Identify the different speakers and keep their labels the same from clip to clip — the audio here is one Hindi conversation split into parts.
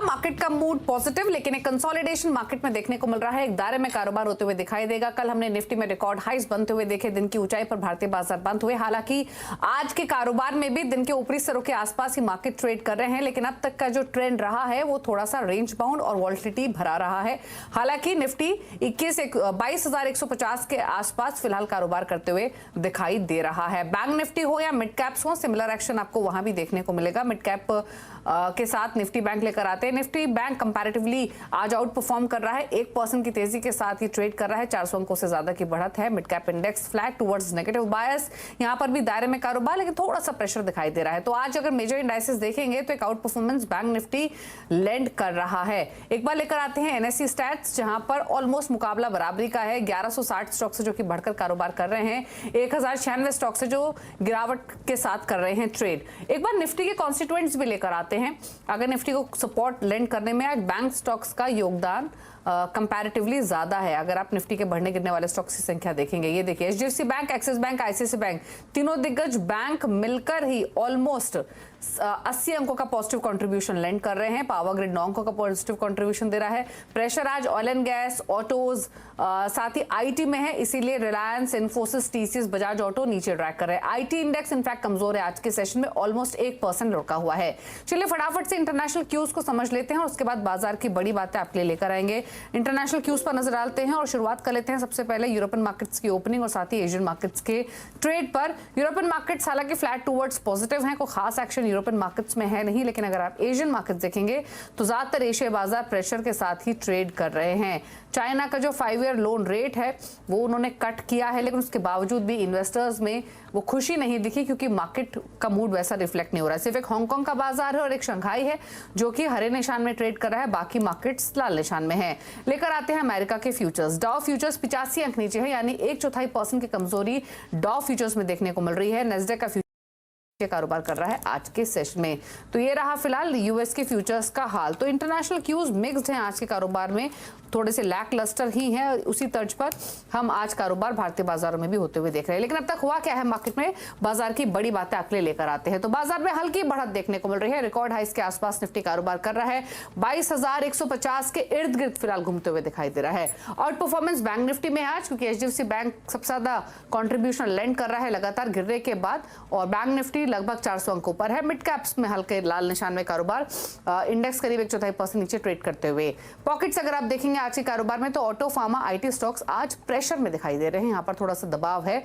Speaker 1: मार्केट का मूड पॉजिटिव, लेकिन एक कंसोलिडेशन मार्केट में देखने को मिल रहा है। एक दायरे में कारोबार होते हुए दिखाई देगा। कल हमने निफ्टी में रिकॉर्ड हाइस बनते हुए देखे, दिन की ऊंचाई पर भारतीय बाजार बंद हुए। हालांकि आज के कारोबार में भी दिन के ऊपरी स्तरों के आसपास ही मार्केट ट्रेड कर रहे हैं, लेकिन अब तक का जो ट्रेंड रहा है वो थोड़ा सा रेंज बाउंड और वॉलेटिलिटी भरा रहा है। हालांकि निफ्टी 22,150 के आसपास फिलहाल कारोबार करते हुए दिखाई दे रहा है। बैंक निफ्टी हो या मिड कैप्स हो, सिमिलर एक्शन आपको वहां भी देखने को मिलेगा। मिड कैप के साथ निफ्टी बैंक लेकर आते हैं। निफ्टी बैंक कंपैरेटिवली आज आउट परफॉर्म कर रहा है, 1% की तेजी के साथ ही ट्रेड कर रहा है। 400 अंकों से ज्यादा की बढ़त है। Mid cap index flat towards negative bias, यहां पर भी दायरे में कारोबार, लेकिन थोड़ा सा प्रेशर दिखाई दे रहा है। तो आज अगर मेजर इंडाइसेस देखेंगे तो एक outperformance bank Nifty lend कर रहा है। एक बार लेकर आते हैं एनएससी स्टैट्स, जहां पर ऑलमोस्ट मुकाबला बराबरी का है। 1160 स्टॉक से जो कि बढ़कर कारोबार कर रहे हैं, 1096 स्टॉक से जो गिरावट के साथ कर रहे हैं ट्रेड। एक बार निफ्टी के कॉन्स्टिट्यूएंट्स भी लेकर आते हैं। अगर निफ्टी को सपोर्ट लेंड करने में आज बैंक स्टॉक्स का योगदान कंपैरेटिवली ज्यादा है। अगर आप निफ्टी के बढ़ने गिरने वाले स्टॉक्स की संख्या देखेंगे, ये देखिए HDFC bank, axis bank, ICICI bank, तीनों दिग्गज बैंक मिलकर ही ऑलमोस्ट 80 अंकों का पॉजिटिव कंट्रीब्यूशन लेंड कर रहे हैं। पावर ग्रिड 9 अंकों का पॉजिटिव कंट्रीब्यूशन दे रहा है। प्रेशर आज ऑयल एंड गैस, ऑटोज, साथ ही आईटी में है, इसीलिए रिलायंस, इन्फोसिस, टीसीएस, बजाज ऑटो नीचे ड्रैग कर रहे हैं। आईटी इंडेक्स इनफैक्ट कमजोर है आज के सेशन में, ऑलमोस्ट 1% रुका हुआ है। चलिए फटाफट से इंटरनेशनल क्यूज को समझ लेते हैं और उसके बाद बाजार की बड़ी बातें आपके लिए लेकर आएंगे। इंटरनेशनल क्यूज पर नजर डालते हैं और शुरुआत कर लेते हैं सबसे पहले यूरोपियन मार्केट्स की ओपनिंग और साथ ही एशियन मार्केट्स के ट्रेड पर। यूरोपियन मार्केट्स हालांकि फ्लैट टुवर्ड्स पॉजिटिव हैं, कोई खास एक्शन यूरोपियन मार्केट्स में है नहीं, लेकिन अगर आप एशियन मार्केट्स देखेंगे तो ज्यादातर एशियाई बाजार प्रेशर के साथ ही ट्रेड कर रहे हैं। चाइना का जो 5 ईयर लोन रेट है वो उन्होंने कट किया है, लेकिन उसके बावजूद भी इन्वेस्टर्स में वो खुशी नहीं दिखी, क्योंकि मार्केट का मूड वैसा रिफ्लेक्ट नहीं हो रहा है। सिर्फ एक हांगकांग का बाजार है और एक शंघाई है जो कि हरे निशान में ट्रेड कर रहा है, बाकी मार्केट्स लाल निशान में है। लेकर आते हैं अमेरिका के फ्यूचर्स। डॉ फ्यूचर्स 85 अंक नीचे है, यानी 1/4% की कमजोरी डॉ फ्यूचर्स में देखने को मिल रही है। नेस्डेक का कारोबार कर रहा है आज के सेशन में। तो ये रहा फिलहाल यूएस के फ्यूचर्स का हाल। तो इंटरनेशनल क्यूज मिक्स्ड हैं आज के कारोबार में, थोड़े से लैक लस्टर ही हैं। उसी तर्ज पर हम आज कारोबार भारतीय बाजारों में भी होते हुए देख रहे हैं। लेकिन अब तक हुआ क्या है मार्केट में, बाजार की बड़ी बातें आपके लिए लेकर आते हैं। तो बाजार में हल्की बढ़त देखने को मिल रही है। रिकॉर्ड हाइस के आसपास निफ्टी कारोबार कर रहा है, 22,150 के इर्द गिर्द फिलहाल घूमते हुए दिखाई दे रहा है। आउट परफॉर्मेंस बैंक निफ्टी में आज, क्योंकि एचडीएफसी बैंक सबसे ज्यादा कॉन्ट्रीब्यूशन लेंड कर रहा है लगातार गिरने के बाद, और बैंक निफ्टी लगभग 400 अंकों पर है। मिड कैप्स में हल्के लाल निशान में कारोबार, इंडेक्स करीब 1/4% नीचे ट्रेड करते हुए। पॉकेट्स अगर आप देखेंगे आज के कारोबार में तो ऑटो, फार्मा, आईटी स्टॉक्स आज प्रेशर में दिखाई दे रहे हैं। यहाँ पर थोड़ा सा दबाव है,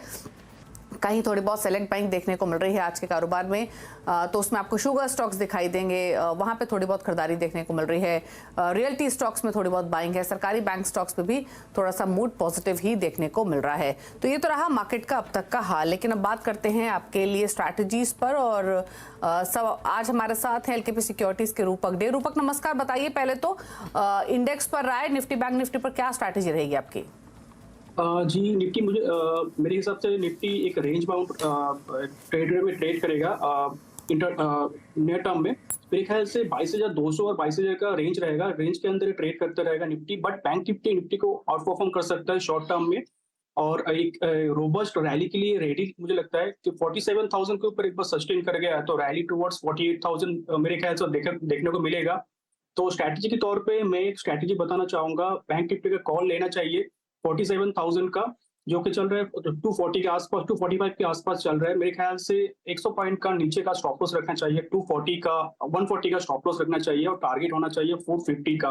Speaker 1: कहीं थोड़ी बहुत सेलेक्ट बाइंग देखने को मिल रही है आज के कारोबार में। तो उसमें आपको शुगर स्टॉक्स दिखाई देंगे, वहां पे थोड़ी बहुत खरीदारी देखने को मिल रही है। रियल्टी स्टॉक्स में थोड़ी बहुत बाइंग है। सरकारी बैंक स्टॉक्स पे भी थोड़ा सा मूड पॉजिटिव ही देखने को मिल रहा है। तो ये तो रहा मार्केट का अब तक का हाल, लेकिन अब बात करते हैं आपके लिए स्ट्रैटेजीज पर। और सब आज हमारे साथ है एलकेपी सिक्योरिटीज के रूपक डे। रूपक नमस्कार, बताइए पहले तो इंडेक्स पर राय, निफ्टी बैंक निफ्टी पर क्या स्ट्रैटेजी रहेगी आपकी?
Speaker 2: जी निफ्टी मेरे हिसाब से निफ्टी एक रेंज बाउंड ट्रेड में ट्रेड करेगा नियर टर्म में। मेरे ख्याल से 22,200 और 22,000 का रेंज रहेगा, रेंज के अंदर ट्रेड करता रहेगा निफ्टी। बट बैंक निफ्टी को आउट परफॉर्म कर सकता है शॉर्ट टर्म में, और एक रोबस्ट रैली के लिए रेडी मुझे लगता है कि 47,000 के ऊपर एक बार सस्टेन कर गया तो रैली टुवर्ड्स 48,000 मेरे ख्याल से देखने को मिलेगा। तो स्ट्रैटेजी के तौर पे मैं एक स्ट्रैटेजी बताना चाहूंगा, बैंक निफ्टी का कॉल लेना चाहिए 47,000 का, जो कि चल रहा है 240 के आसपास, 245 के आसपास चल रहा है। मेरे ख्याल से 100 पॉइंट का नीचे का स्टॉप लॉस रखना चाहिए, 240 का 140 का स्टॉप लॉस रखना चाहिए, और टारगेट होना चाहिए 450 का।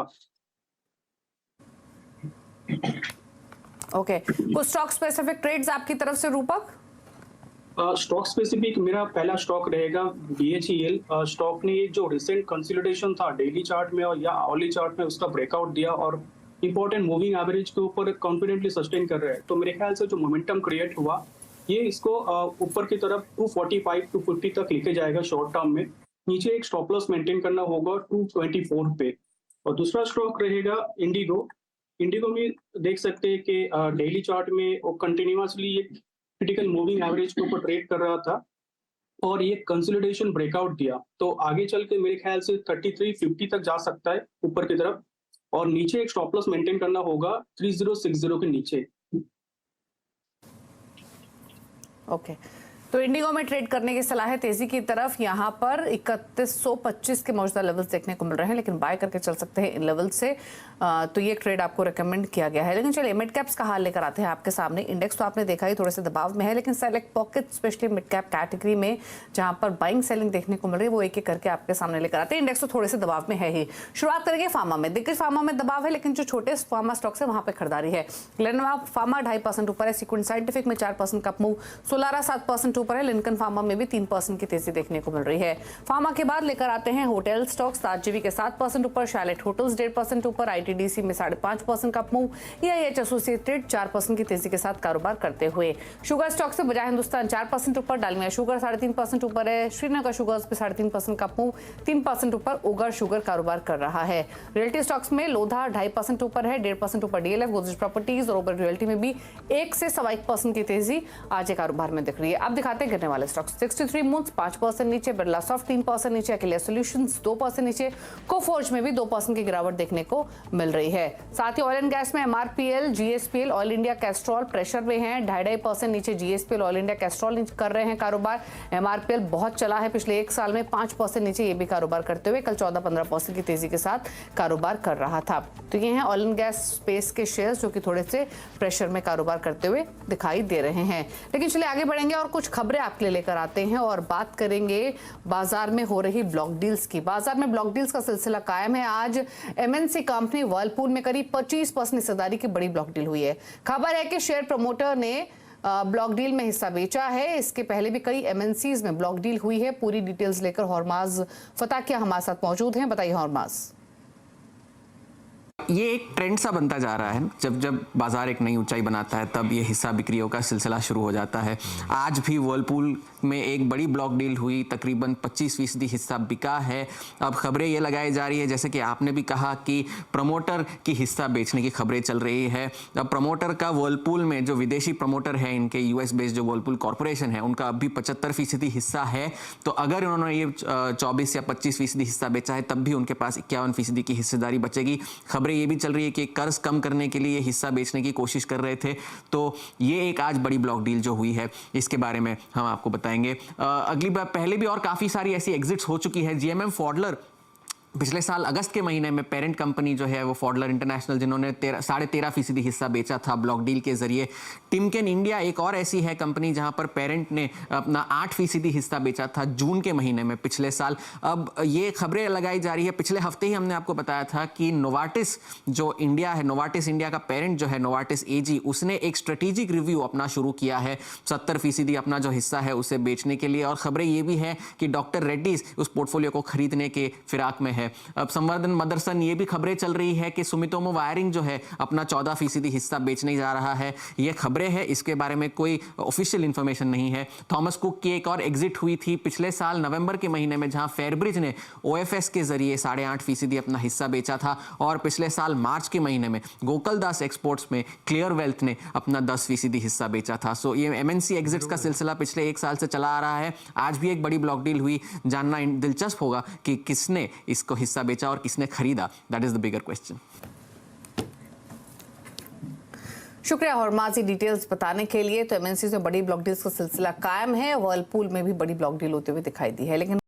Speaker 1: ओके, कुछ स्टॉक स्पेसिफिक ट्रेड्स आपकी तरफ से रूपक?
Speaker 2: स्टॉक स्पेसिफिक मेरा पहला स्टॉक रहेगा बीएचईएल। स्टॉक ने जो रिसेंट कंसोलिडेशन था डेली चार्ट में और या आवरली चार्ट में, उसका ब्रेकआउट दिया और इंपॉर्टेंट मूविंग एवरेज के ऊपर कॉन्फिडेंटली सस्टेन कर रहे हैं। तो मेरे ख्याल से जो मोमेंटम क्रिएट हुआ ये इसको ऊपर की तरफ 245 250 तक लेके जाएगा शॉर्ट टर्म में। नीचे एक स्टॉप लॉस मेंटेन करना होगा 224 पे। और दूसरा स्टॉक रहेगा इंडिगो। इंडिगो में देख सकते हैं कि डेली चार्ट में वो कंटिन्यूअसली एक क्रिटिकल मूविंग एवरेज के ऊपर ट्रेड कर रहा था और ये कंसोलिडेशन ब्रेकआउट दिया, तो आगे चल के मेरे ख्याल से 3350 तक जा सकता है ऊपर की तरफ, और नीचे एक स्टॉप लॉस मेंटेन करना होगा 3060 के नीचे।
Speaker 1: ओके, तो इंडिगो में ट्रेड करने की सलाह है तेजी की तरफ। यहां पर 3125 के मौजूदा लेवल्स देखने को मिल रहे हैं, लेकिन बाय करके चल सकते हैं इन लेवल से। तो ये ट्रेड आपको रेकमेंड किया गया है। लेकिन चलिए मिड कैप्स का हाल लेकर आते हैं आपके सामने। इंडेक्स तो आपने देखा ही थोड़े से दबाव में है, लेकिन select pocket specially mid cap category में जहां पर बाइंग सेलिंग देखने को मिल रही है वो एक एक करके आपके सामने लेकर आते हैं। इंडेक्स तो थोड़े से दबाव में है ही। शुरुआत करेंगे फार्मा में। दिग्गज फार्मा में दबाव है, लेकिन जो छोटे फार्मा स्टॉक्स है वहां पर खरीदारी है। ग्लेनमार्क फार्मा 2.5% ऊपर है, सीक्वेंट साइंटिफिक में 4% का मूव, सोलारा 7% ऊपर है, लिंकन फार्मा में भी 3% की तेजी देखने को मिल रही है। फार्मा के बाद लेकर आते हैं होटल स्टॉक्स। ताजजीवी के 7% ऊपर, शैलेट होटल्स 1.5% ऊपर, आईटीडीसी में 5.5% का मूव, EIH एसोसिएटेड 4% की तेजी के साथ कारोबार करते हुए। शुगर स्टॉक से बजाय हिंदुस्तान 4% ऊपर, डालमिया शुगर 3.5% ऊपर है, श्रीनगर शुगर्स पे 3.5% का मूव, 3% ऊपर ओगर शुगर कारोबार कर रहा है। रियल्टी स्टॉक्स में लोधा 2.5% ऊपर है, 1.5% ऊपर डीएलएफ, गोदरेज प्रॉपर्टीज और ओबर रियल्टी में भी 1 से 1.25% की तेजी आज के कारोबार में दिख रही है। अब दिखाते हैं गिरने वाले स्टॉक्स। 63 मूव्स 5% नीचे, बिरला सॉफ्ट 3% नीचे, अकेलिया सॉल्यूशंस 2% नीचे, कोफोर्ज में भी 2% की गिरावट देखने को मिल रही है। साथ ही ऑयल एंड गैस में MRPL, GSPL, oil India Castrol pressure में है, 2.5% नीचे जीएसपीएल, ऑयल इंडिया कैस्ट्रॉल कर रहे हैं कारोबार। एमआरपीएल बहुत चला है पिछले 1 साल में, 5% नीचे ये भी कारोबार करते हुए कल 14-15% की तेजी के साथ कारोबार कर रहा था। तो ये हैं ऑयल एंड गैस स्पेस के शेयर्स जो कि थोड़े से प्रेशर में कारोबार करते हुए दिखाई दे रहे हैं। लेकिन चलिए आगे बढ़ेंगे और कुछ खबरें आपके लिए लेकर आते हैं और बात करेंगे बाजार में हो रही ब्लॉक डील्स की। बाजार में ब्लॉक डील्स का सिलसिला कायम है। आज एमएनसी कंपनी वर्लपूल में करीब 25% हिस्सेदारी की बड़ी ब्लॉक डील हुई है। खबर है कि शेयर प्रमोटर ने ब्लॉक डील में हिस्सा बेचा है। इसके पहले भी कई एमएनसीज में ब्लॉक डील हुई है। पूरी डिटेल्स लेकर हॉर्माज फताकिया हमारे साथ मौजूद हैं। बताइए हॉर्माज।
Speaker 3: ये एक ट्रेंड सा बनता जा रहा है। जब जब बाजार एक नई ऊंचाई बनाता है तब ये हिस्सा बिक्रियों का सिलसिला शुरू हो जाता है। आज भी वर्लपूल में एक बड़ी ब्लॉक डील हुई, तकरीबन 25% हिस्सा बिका है। अब खबरें ये लगाई जा रही है, जैसे कि आपने भी कहा कि प्रमोटर की हिस्सा बेचने की खबरें चल रही है। अब प्रमोटर का वर्लपूल में जो विदेशी प्रमोटर है, इनके यूएस बेस्ड जो वर्लपूल कॉरपोरेशन है, उनका अभी 75% हिस्सा है। तो अगर उन्होंने ये 24 या 25% हिस्सा बेचा है तब भी उनके पास 51% की हिस्सेदारी बचेगी। खबरें ये भी चल रही है कि कर्ज कम करने के लिए हिस्सा बेचने की कोशिश कर रहे थे। तो ये एक आज बड़ी ब्लॉक डील जो हुई है, इसके बारे में हम आपको बताएंगे। अगली बार पहले भी और काफी सारी ऐसी एग्जिट्स हो चुकी है। जीएमएम फॉडलर पिछले साल अगस्त के महीने में पेरेंट कंपनी जो है वो फॉडलर इंटरनेशनल, जिन्होंने 13.5% हिस्सा बेचा था ब्लॉक डील के जरिए। टिमकेन इंडिया एक और ऐसी है कंपनी जहां पर पेरेंट ने अपना 8% हिस्सा बेचा था जून के महीने में पिछले साल। अब ये खबरें लगाई जा रही है, पिछले हफ्ते ही हमने आपको बताया था कि नोवार्टिस जो इंडिया है, नोवार्टिस इंडिया का पेरेंट जो है नोवार्टिस एजी, उसने एक स्ट्रेटेजिक रिव्यू अपना शुरू किया है 70% अपना जो हिस्सा है उसे बेचने के लिए। और खबरें ये भी है कि डॉक्टर रेड्डीज उस पोर्टफोलियो को खरीदने के फिराक में है। अब संवर्धन मदरसन ये भी खबरें चल रही है कि सुमितोमो वायरिंग जो है अपना 14% हिस्सा बेचने जा रहा है। ये खबरें हैं, इसके बारे में कोई ऑफिशियल इंफॉर्मेशन नहीं है। थॉमस कुक की एक और एग्जिट हुई थी पिछले साल नवंबर के महीने में, जहां फेयरब्रिज ने ओएफएस के जरिए 8.5% अपना हिस्सा बेचा था। और पिछले साल मार्च के महीने में गोकुलदास एक्सपोर्ट्स में क्लियर वेल्थ ने अपना 10% हिस्सा बेचा था। सो ये एमएनसी एग्जिट्स का सिलसिला पिछले 1 साल से चला आ रहा है। आज भी एक बड़ी ब्लॉक डील हुई। जानना दिलचस्प होगा कि किसने इसको हिस्सा बेचा और किसने खरीदा। That is the bigger question.
Speaker 1: शुक्रिया हॉर्माज डिटेल्स बताने के लिए। तो एमएनसी में बड़ी ब्लॉक डील्स का सिलसिला कायम है। वर्लपूल में भी बड़ी ब्लॉक डील होते हुए दिखाई दी है, लेकिन